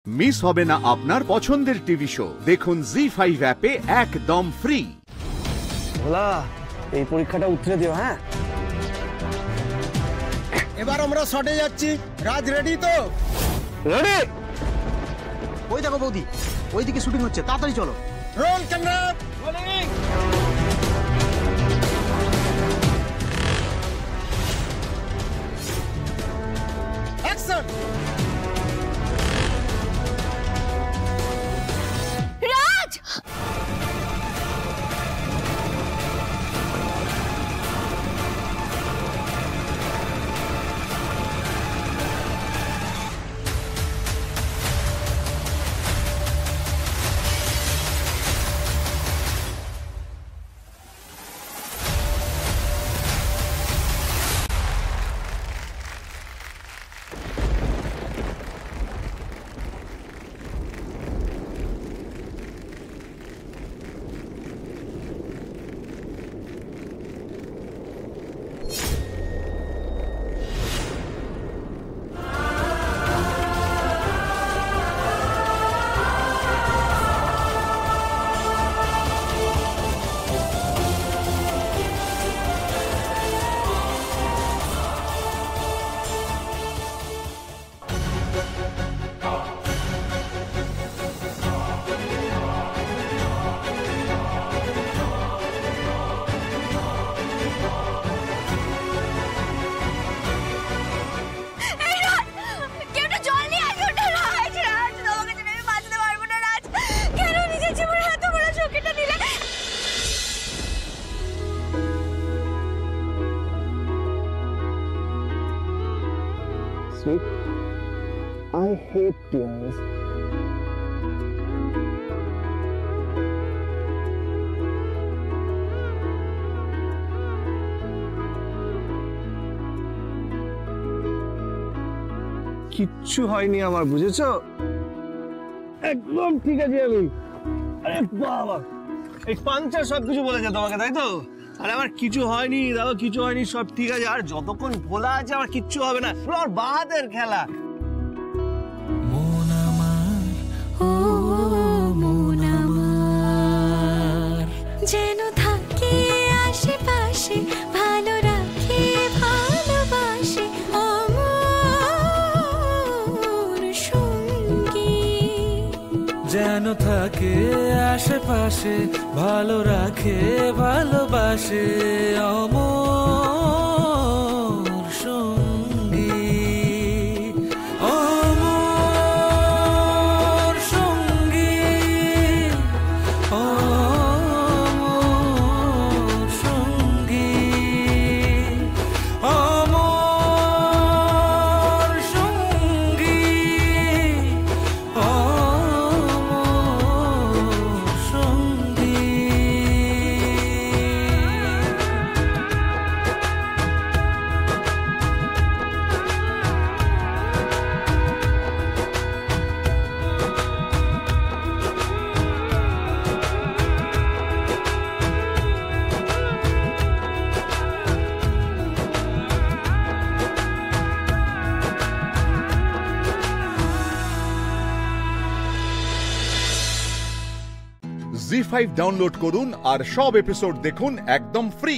Miss হবে না আপনার পছন্দের টিভি শো। দেখুন জি5 অ্যাপে একদম ফ্রি। ভোলা, এই পরীক্ষাটা উতরে দিও। হ্যাঁ, এবার আমরা শটে যাচ্ছি। রাজ রেডি তো? রেডি। ওই দেখো বৌদি, ওইদিকে শুটিং হচ্ছে, তাড়াতাড়ি চলো। Roll camera, rolling. Action. Raj! Sweet, I hate tears. কিচ্ছু হয়নি আমার, বুঝেছো? একদম ঠিক আছে আমি। আরে বাবা, এই পাঞ্চার সবকিছু বলেছে তোমাকে, তাই তো? আরে আমার কিছু হয়নি দাদা, কিছু হয়নি, সব ঠিক আছে। আর যতক্ষণ ভোলা আছে আমার কিচ্ছু হবে না। পুরো বাহাদের খেলা। মন আমার, ও মন আমার, যেন থাকে আশেপাশে, ভালো রাখে ভালোবাসে, আমার সঙ্গী। যেন থাকে আশেপাশে, ভালো রাখে ভালোবাসে, অমর সঙ্গী, অমর সঙ্গী, অমর সঙ্গী, অমর সঙ্গী, জি5 ডাউনলোড করুন আর সব এপিসোড দেখুন একদম ফ্রি।